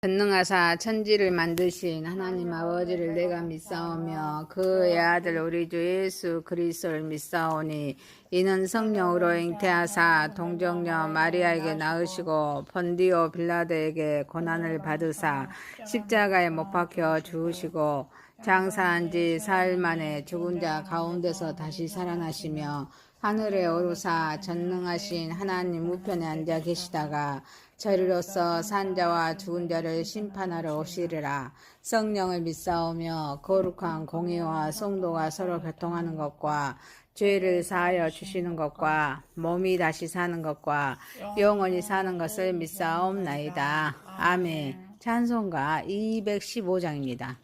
전능하사 천지를 만드신 하나님 아버지를 내가 믿사오며 그의 아들 우리 주 예수 그리스도를 믿사오니 이는 성령으로 잉태하사 동정녀 마리아에게 낳으시고 본디오 빌라도에게 고난을 받으사 십자가에 못 박혀 죽으시고 장사한 지 사흘 만에 죽은 자 가운데서 다시 살아나시며 하늘에 오르사 전능하신 하나님 우편에 앉아 계시다가 저리로서 산 자와 죽은 자를 심판하러 오시리라. 성령을 믿사오며 거룩한 공의와 성도가 서로 교통하는 것과 죄를 사하여 주시는 것과 몸이 다시 사는 것과 영원히 사는 것을 믿사옵나이다. 아멘. 찬송가 215장입니다.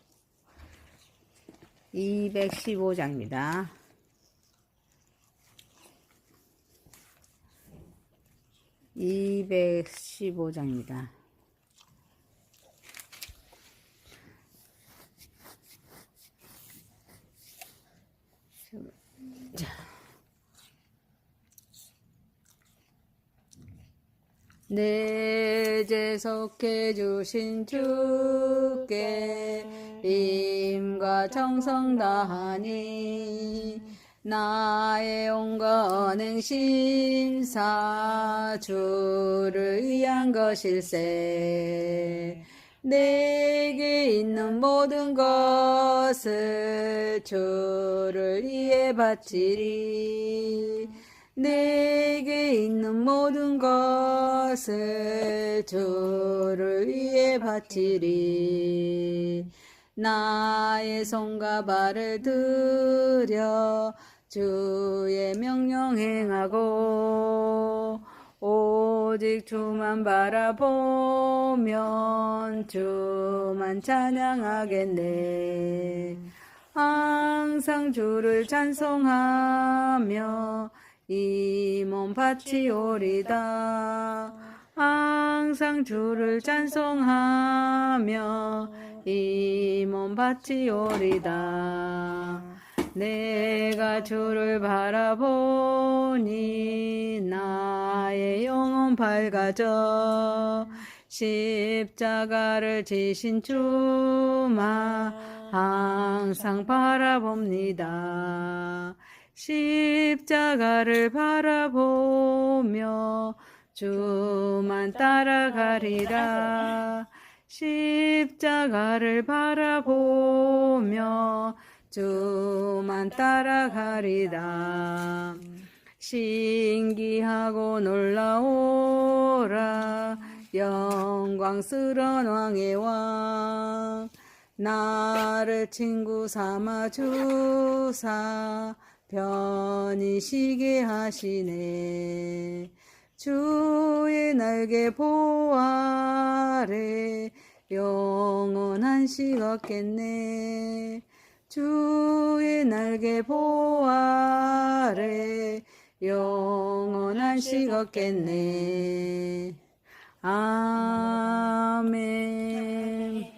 215장입니다. (215장입니다) 내 죄 속해 주신 주께 힘과 정성 다하니 나의 온건 행심사 주를 위한 것일세. 내게 있는 모든 것을 주를 위해 바치리. 내게 있는 모든 것을 주를 위해 바치리. 나의 손과 발을 들여 주의 명령 행하고 오직 주만 바라보면 주만 찬양하겠네. 항상 주를 찬송하며 이 몸 바치오리다. 항상 주를 찬송하며 이 몸 바치오리다. 내가 주를 바라보니 나의 영혼 밝아져. 십자가를 지신 주만 항상 바라봅니다. 십자가를 바라보며 주만 따라가리라. 십자가를 바라보며 주만 따라가리라. 신기하고 놀라워라 영광스러운 왕의 왕. 나를 친구 삼아 주사 편히 쉬게 하시네. 주의 날개 보호 아래 영원한 식 얻겠네. 주의 날개 보호 아래 영원한 식 얻겠네. 아멘.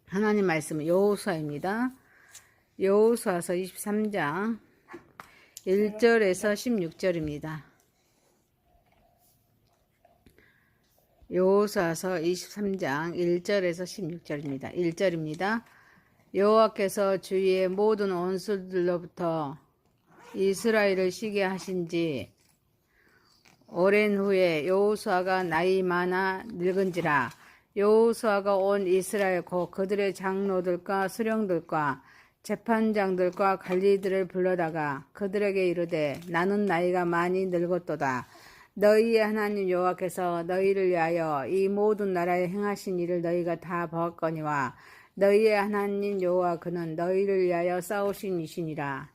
하나님 말씀은 여호수아입니다. 여호수아서 23장 1절에서 16절입니다. 여호수아서 23장 1절에서 16절입니다. 1절입니다. 여호와께서 주위의 모든 원수들로부터 이스라엘을 쉬게 하신지 오랜 후에 여호수아가 나이 많아 늙은지라. 여호수아가 온 이스라엘 곧 그들의 장로들과 수령들과 재판장들과 관리들을 불러다가 그들에게 이르되 나는 나이가 많이 늙었도다. 너희의 하나님 여호와께서 너희를 위하여 이 모든 나라에 행하신 일을 너희가 다 보았거니와 너희의 하나님 여호와 그는 너희를 위하여 싸우신 이시니라.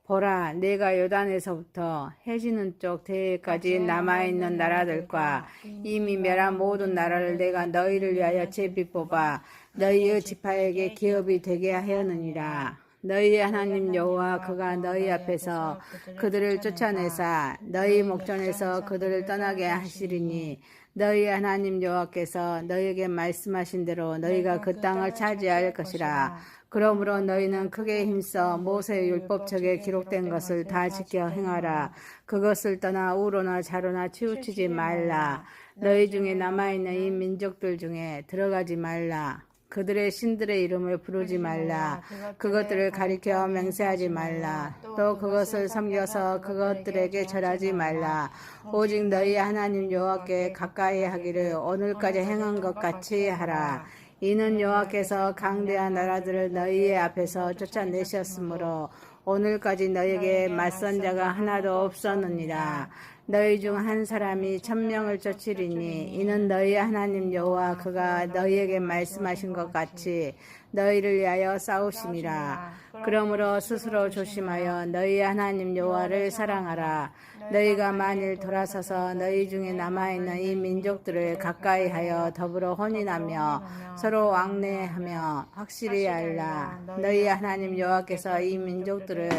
보라, 내가 요단에서부터 해지는 쪽 대해까지 남아있는 나라들과 이미 멸한 모든 나라를 내가 너희를 위하여 제비 뽑아 너희의 지파에게 기업이 되게 하였느니라. 너희의 하나님 여호와 그가 너희 앞에서 그들을 쫓아내사 너희 목전에서 그들을 떠나게 하시리니 너희 하나님 여호와께서 너희에게 말씀하신 대로 너희가 그 땅을 차지할 것이라. 그러므로 너희는 크게 힘써 모세의 율법책에 기록된 것을 다 지켜 행하라. 그것을 떠나 우로나 좌로나 치우치지 말라. 너희 중에 남아있는 이 민족들 중에 들어가지 말라. 그들의 신들의 이름을 부르지 말라. 그것들을 가리켜 맹세하지 말라. 또 그것을 섬겨서 그것들에게 절하지 말라. 오직 너희 하나님 여호와께 가까이 하기를 오늘까지 행한 것 같이 하라. 이는 여호와께서 강대한 나라들을 너희의 앞에서 쫓아내셨으므로 오늘까지 너희에게 맞선 자가 하나도 없었느니라. 너희 중 한 사람이 1000명을 쫓으리니 이는 너희 하나님 여호와 그가 너희에게 말씀하신 것 같이 너희를 위하여 싸우심이라. 그러므로 스스로 조심하여 너희 하나님 여호와를 사랑하라. 너희가 만일 돌아서서 너희 중에 남아있는 이 민족들을 가까이 하여 더불어 혼인하며 서로 왕래하며 확실히 알라. 너희 하나님 여호와께서 이 민족들을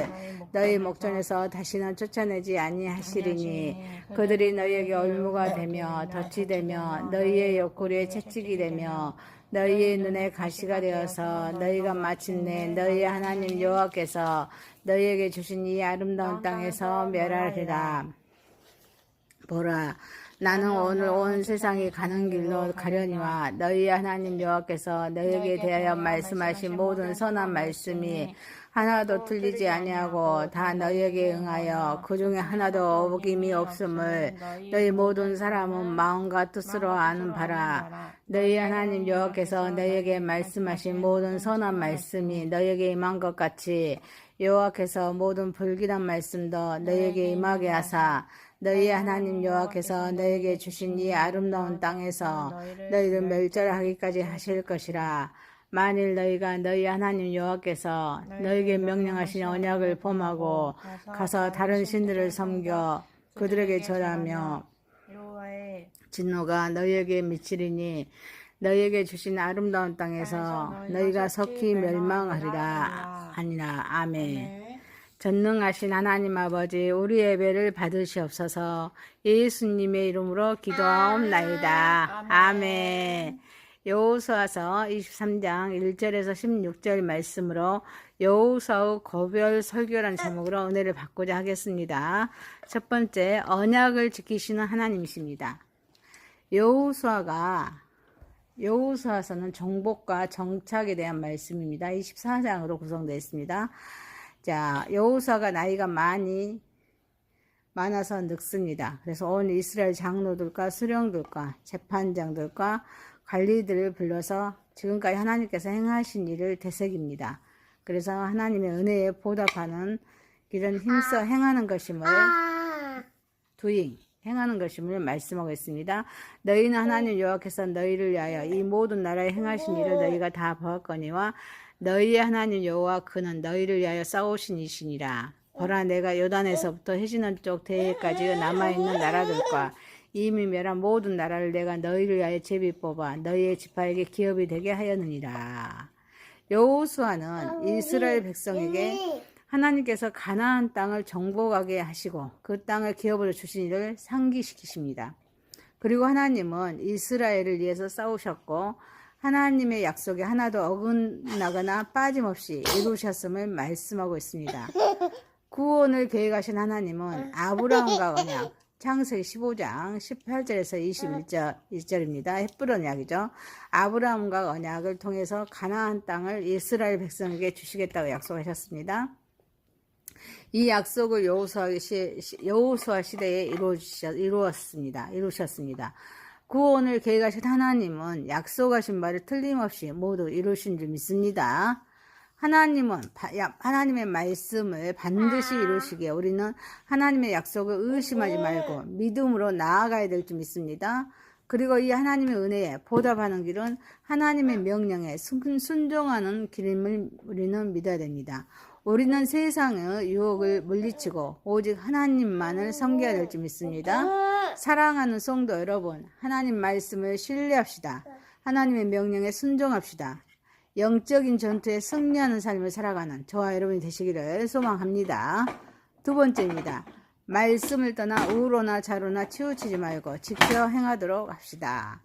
너희 목전에서 다시는 쫓아내지 아니하시리니 그들이 너희에게 올무가 되며 덫이 되며 너희의 옆구리에 채찍이 되며 너희의 눈에 가시가 되어서 너희가 마침내 너희 하나님 여호와께서 너희에게 주신 이 아름다운 땅에서 멸하리라. 보라, 나는 오늘 온 세상이 가는 길로 가려니와 너희 하나님 여호와께서 너희에게 대하여 말씀하신 모든 선한 말씀이 하나도 틀리지 아니하고 다 너희에게 응하여 그 중에 하나도 어김이 없음을 너희 모든 사람은 마음과 뜻으로 아는 바라. 너희 하나님 여호와께서 너희에게 말씀하신 모든 선한 말씀이 너희에게 임한 것 같이 여호와께서 모든 불길한 말씀도 너희에게 임하게 하사 너희 하나님 여호와께서 너희에게 주신 이 아름다운 땅에서 너희를 멸절하기까지 하실 것이라. 만일 너희가 너희 하나님 여호와께서 너희에게 명령하신 언약을 범하고 가서 다른 신들을 섬겨 그들에게 절하며 진노가 너희에게 미치리니 너희에게 주신 아름다운 땅에서 너희가 속히 멸망하리라 하니라. 아멘. 전능하신 하나님 아버지, 우리 예배를 받으시옵소서. 예수님의 이름으로 기도하옵나이다. 아멘. 여호수아서 23장 1절에서 16절 말씀으로 여호수아의 고별 설교라는 제목으로 은혜를 받고자 하겠습니다. 첫 번째, 언약을 지키시는 하나님이십니다. 여호수아서는 정복과 정착에 대한 말씀입니다. 24장으로 구성되어 있습니다. 자, 여호수아가 나이가 많아서 늙습니다. 그래서 온 이스라엘 장로들과 수령들과 재판장들과 관리들을 불러서 지금까지 하나님께서 행하신 일을 되새깁니다. 그래서 하나님의 은혜에 보답하는 길은 힘써 행하는 것임을 행하는 것임을 말씀하고 있습니다. 너희는 하나님 여호와께서 너희를 위하여 이 모든 나라에 행하신 일을 너희가 다 보았거니와 너희의 하나님 여호와 그는 너희를 위하여 싸우신 이시니라. 보라, 내가 요단에서부터 해지는 쪽 대해까지 남아있는 나라들과 이미 멸한 모든 나라를 내가 너희를 위하여 제비 뽑아 너희의 지파에게 기업이 되게 하였느니라. 여호수아는 이스라엘 백성에게 하나님께서 가나안 땅을 정복하게 하시고 그 땅을 기업으로 주신 일을 상기시키십니다. 그리고 하나님은 이스라엘을 위해서 싸우셨고 하나님의 약속에 하나도 어긋나거나 빠짐없이 이루셨음을 말씀하고 있습니다. 구원을 계획하신 하나님은 아브라함과 언약, 창세기 15장 18절에서 21절입니다. 헷불 언약이죠. 아브라함과 언약을 통해서 가나안 땅을 이스라엘 백성에게 주시겠다고 약속하셨습니다. 이 약속을 여호수아 시대에 이루셨습니다. 구원을 계획하신 하나님은 약속하신 바를 틀림없이 모두 이루신 줄 믿습니다. 하나님은 하나님의 말씀을 반드시 이루시기에 우리는 하나님의 약속을 의심하지 말고 믿음으로 나아가야 될 줄 믿습니다. 그리고 이 하나님의 은혜에 보답하는 길은 하나님의 명령에 순종하는 길임을 우리는 믿어야 됩니다. 우리는 세상의 유혹을 물리치고 오직 하나님만을 섬겨야 될 줄 믿습니다. 사랑하는 성도 여러분, 하나님 말씀을 신뢰합시다. 하나님의 명령에 순종합시다. 영적인 전투에 승리하는 삶을 살아가는 저와 여러분이 되시기를 소망합니다. 두 번째입니다. 말씀을 떠나 우로나 좌로나 치우치지 말고 지켜 행하도록 합시다.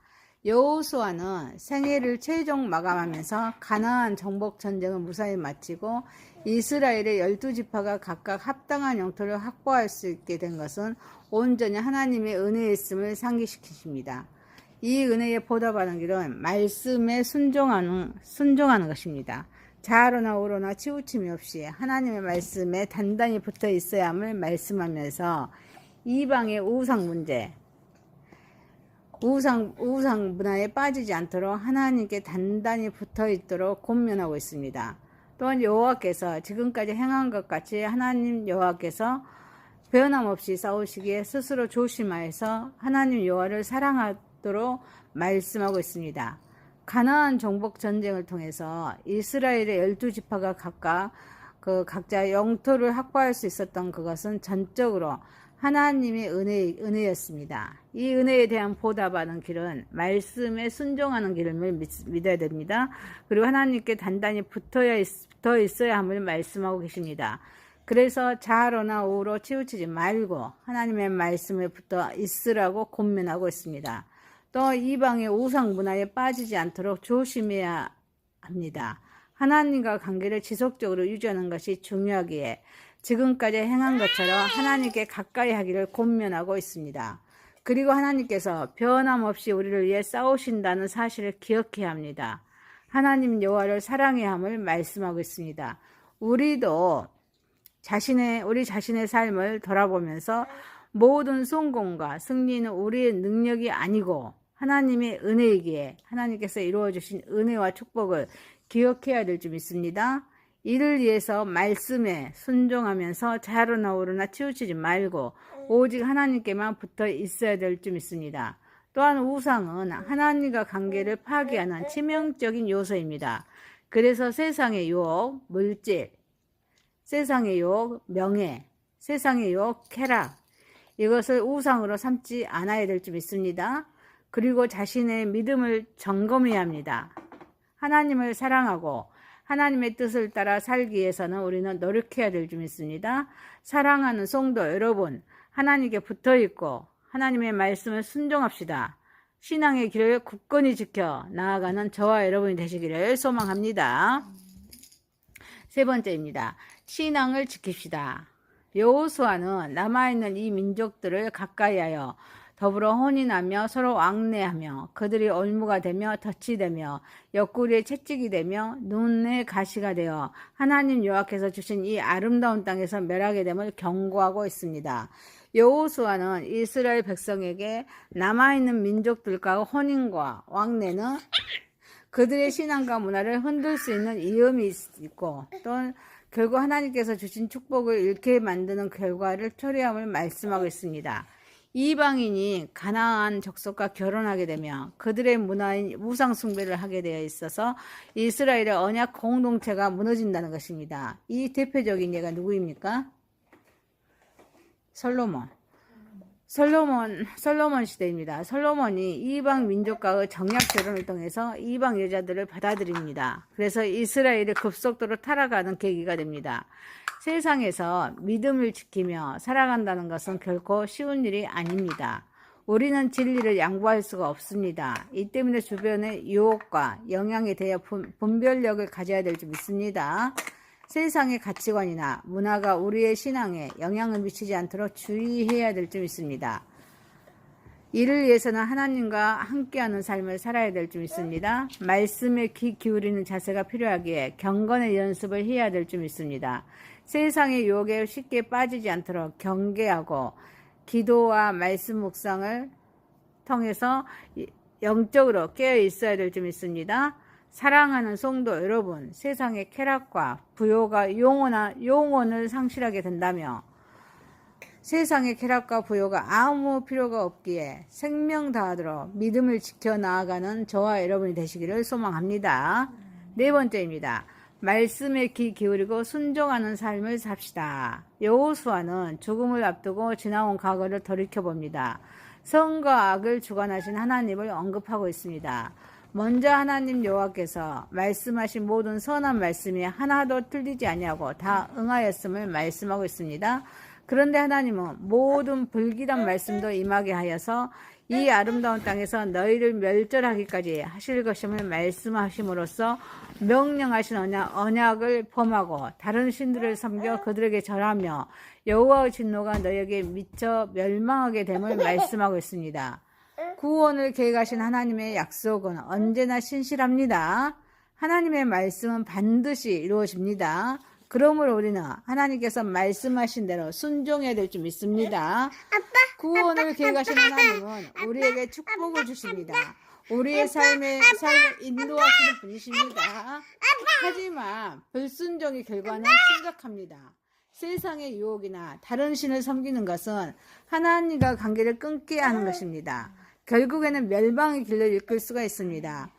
여호수아는 생애를 최종 마감하면서 가나안 정복 전쟁을 무사히 마치고 이스라엘의 12지파가 각각 합당한 영토를 확보할 수 있게 된 것은 온전히 하나님의 은혜였음을 상기시키십니다. 이 은혜에 보답하는 길은 말씀에 순종하는 것입니다. 좌로나 우로나 치우침이 없이 하나님의 말씀에 단단히 붙어 있어야 함을 말씀하면서 이방의 우상 문제, 우상 문화에 빠지지 않도록 하나님께 단단히 붙어 있도록 권면하고 있습니다. 또한 여호와께서 지금까지 행한 것 같이 하나님 여호와께서 변함없이 싸우시기에 스스로 조심하여서 하나님 여호와를 사랑하도록 말씀하고 있습니다. 가나안 정복 전쟁을 통해서 이스라엘의 12지파가 각자 영토를 확보할 수 있었던 그것은 전적으로 하나님의 은혜였습니다. 이 은혜에 대한 보답하는 길은 말씀에 순종하는 길을 믿어야 됩니다. 그리고 하나님께 단단히 붙어 있어야 함을 말씀하고 계십니다. 그래서 좌로나 우로 치우치지 말고 하나님의 말씀에 붙어 있으라고 권면하고 있습니다. 또 이방의 우상 문화에 빠지지 않도록 조심해야 합니다. 하나님과 관계를 지속적으로 유지하는 것이 중요하기에 지금까지 행한 것처럼 하나님께 가까이 하기를 권면하고 있습니다. 그리고 하나님께서 변함없이 우리를 위해 싸우신다는 사실을 기억해야 합니다. 하나님 여호와를 사랑해야 함을 말씀하고 있습니다. 우리도 우리 자신의 삶을 돌아보면서 모든 성공과 승리는 우리의 능력이 아니고 하나님의 은혜이기에 하나님께서 이루어주신 은혜와 축복을 기억해야 될 줄 믿습니다. 이를 위해서 말씀에 순종하면서 좌로나 우로나 치우치지 말고 오직 하나님께만 붙어 있어야 될 줄 믿습니다. 또한 우상은 하나님과 관계를 파괴하는 치명적인 요소입니다. 그래서 세상의 유혹, 물질, 세상의 유혹, 명예, 세상의 유혹, 쾌락, 이것을 우상으로 삼지 않아야 될 줄 믿습니다. 그리고 자신의 믿음을 점검해야 합니다. 하나님을 사랑하고 하나님의 뜻을 따라 살기 위해서는 우리는 노력해야 될 줄 믿습니다. 사랑하는 성도 여러분, 하나님께 붙어있고 하나님의 말씀을 순종합시다. 신앙의 길을 굳건히 지켜 나아가는 저와 여러분이 되시기를 소망합니다. 세 번째입니다. 신앙을 지킵시다. 여호수아는 남아있는 이 민족들을 가까이하여 더불어 혼인하며 서로 왕래하며 그들이 올무가 되며 덫이 되며 옆구리에 채찍이 되며 눈에 가시가 되어 하나님 여호와께서 주신 이 아름다운 땅에서 멸하게 됨을 경고하고 있습니다. 여호수아는 이스라엘 백성에게 남아있는 민족들과 혼인과 왕래는 그들의 신앙과 문화를 흔들 수 있는 위험이 있고 또 결국 하나님께서 주신 축복을 잃게 만드는 결과를 초래함을 말씀하고 있습니다. 이방인이 가나안 족속과 결혼하게 되며 그들의 문화인 우상 숭배를 하게 되어 있어서 이스라엘의 언약 공동체가 무너진다는 것입니다. 이 대표적인 예가 누구입니까? 솔로몬 시대입니다. 솔로몬이 이방 민족과의 정약 결혼을 통해서 이방 여자들을 받아들입니다. 그래서 이스라엘이 급속도로 타락하는 계기가 됩니다. 세상에서 믿음을 지키며 살아간다는 것은 결코 쉬운 일이 아닙니다. 우리는 진리를 양보할 수가 없습니다. 이 때문에 주변의 유혹과 영향에 대해 분별력을 가져야 될 줄 믿습니다. 세상의 가치관이나 문화가 우리의 신앙에 영향을 미치지 않도록 주의해야 될 줄 믿습니다. 이를 위해서는 하나님과 함께하는 삶을 살아야 될 줄 믿습니다. 말씀에 귀 기울이는 자세가 필요하기에 경건의 연습을 해야 될 줄 믿습니다. 세상의 유혹에 쉽게 빠지지 않도록 경계하고 기도와 말씀 묵상을 통해서 영적으로 깨어 있어야 될 줄 믿습니다. 사랑하는 성도 여러분, 세상의 쾌락과 부요가 영혼을 상실하게 된다며 세상의 쾌락과 부요가 아무 필요가 없기에 생명 다하도록 믿음을 지켜 나아가는 저와 여러분이 되시기를 소망합니다. 네 번째입니다. 말씀에 귀 기울이고 순종하는 삶을 삽시다. 여호수아는 죽음을 앞두고 지나온 과거를 돌이켜봅니다. 선과 악을 주관하신 하나님을 언급하고 있습니다. 먼저 하나님 여호와께서 말씀하신 모든 선한 말씀이 하나도 틀리지 아니하고 다 응하였음을 말씀하고 있습니다. 그런데 하나님은 모든 불길한 말씀도 임하게 하여서 이 아름다운 땅에서 너희를 멸절하기까지 하실 것임을 말씀하심으로써 명령하신 언약을 범하고 다른 신들을 섬겨 그들에게 절하며 여호와의 진노가 너희에게 미쳐 멸망하게 됨을 말씀하고 있습니다. 구원을 계획하신 하나님의 약속은 언제나 신실합니다. 하나님의 말씀은 반드시 이루어집니다. 그러므로 우리는 하나님께서 말씀하신 대로 순종해야 될 줄 믿습니다. 구원을 계획하신 하나님은 우리에게 축복을 주십니다. 우리의 삶을 인도하시는 분이십니다. 하지만 불순종의 결과는 심각합니다. 세상의 유혹이나 다른 신을 섬기는 것은 하나님과 관계를 끊게 하는 것입니다. 결국에는 멸망의 길로 이끌 수가 있습니다.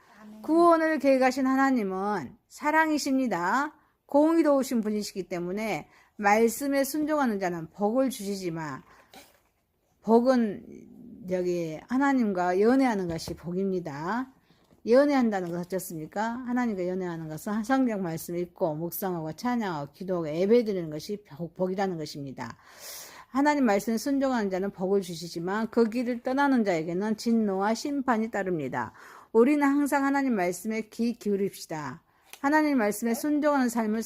구원을 계획하신 하나님은 사랑이십니다. 공의로우신 분이시기 때문에 말씀에 순종하는 자는 복을 주시지만 복은 여기 하나님과 연애하는 것이 복입니다. 연애한다는 것은 어떻습니까? 하나님과 연애하는 것은 성경 말씀 읽고 묵상하고 찬양하고 기도하고 예배드리는 것이 복이라는 것입니다. 하나님 말씀에 순종하는 자는 복을 주시지만 그 길을 떠나는 자에게는 진노와 심판이 따릅니다. 우리는 항상 하나님 말씀에 귀 기울입시다. 하나님 말씀에 순종하는 삶을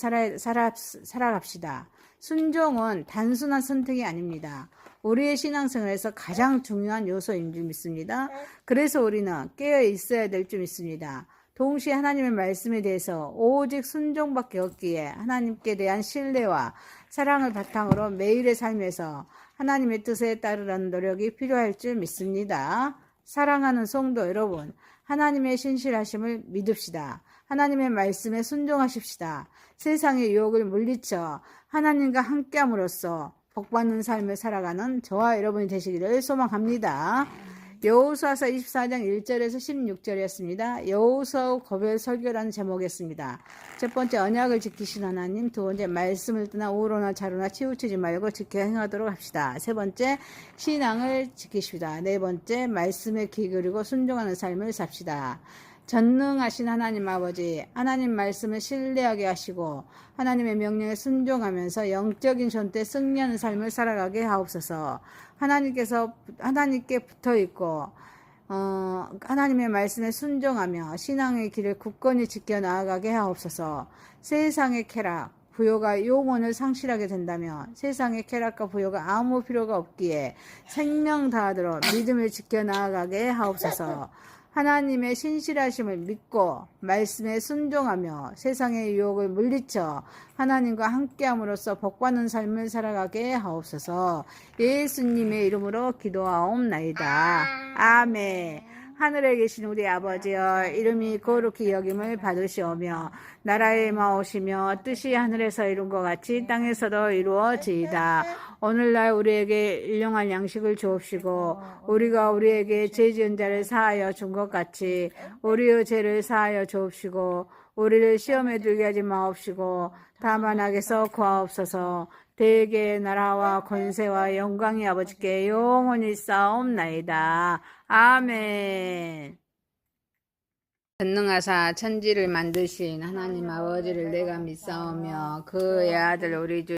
살아갑시다. 순종은 단순한 선택이 아닙니다. 우리의 신앙생활에서 가장 중요한 요소인 줄 믿습니다. 그래서 우리는 깨어 있어야 될 줄 믿습니다. 동시에 하나님의 말씀에 대해서 오직 순종밖에 없기에 하나님께 대한 신뢰와 사랑을 바탕으로 매일의 삶에서 하나님의 뜻에 따르려는 노력이 필요할 줄 믿습니다. 사랑하는 성도 여러분, 하나님의 신실하심을 믿읍시다. 하나님의 말씀에 순종하십시다. 세상의 유혹을 물리쳐 하나님과 함께함으로써 복받는 삶을 살아가는 저와 여러분이 되시기를 소망합니다. 여호수아서 24장 1절에서 16절이었습니다. 여호수아 고별 설교라는 제목이었습니다. 첫 번째, 언약을 지키신 하나님. 두 번째, 말씀을 떠나 우로나 자로나 치우치지 말고 지켜 행하도록 합시다. 세 번째, 신앙을 지키십시다. 네 번째, 말씀에 귀 기울이고 순종하는 삶을 삽시다. 전능하신 하나님 아버지, 하나님 말씀을 신뢰하게 하시고 하나님의 명령에 순종하면서 영적인 전투에 승리하는 삶을 살아가게 하옵소서. 하나님께 붙어있고 하나님의 말씀에 순종하며 신앙의 길을 굳건히 지켜 나아가게 하옵소서. 세상의 쾌락, 부요가 영혼을 상실하게 된다면 세상의 쾌락과 부요가 아무 필요가 없기에 생명 다하도록 믿음을 지켜 나아가게 하옵소서. 하나님의 신실하심을 믿고 말씀에 순종하며 세상의 유혹을 물리쳐 하나님과 함께함으로써 복받는 삶을 살아가게 하옵소서. 예수님의 이름으로 기도하옵나이다. 아멘. 하늘에 계신 우리 아버지여, 이름이 거룩히 여김을 받으시오며 나라에 임하오시며 뜻이 하늘에서 이룬 것 같이 땅에서도 이루어지이다. 오늘날 우리에게 일용할 양식을 주옵시고 우리가 우리에게 죄 지은 자를 사하여 준 것 같이 우리의 죄를 사하여 주옵시고 우리를 시험에 들게 하지 마옵시고 다만 악에서 구하옵소서. 대개 나라와 권세와 영광이 아버지께 영원히 쌓옵나이다. 아멘. 전능하사 천지를 만드신 하나님 아버지를 내가 믿사오며 그의 아들 우리 주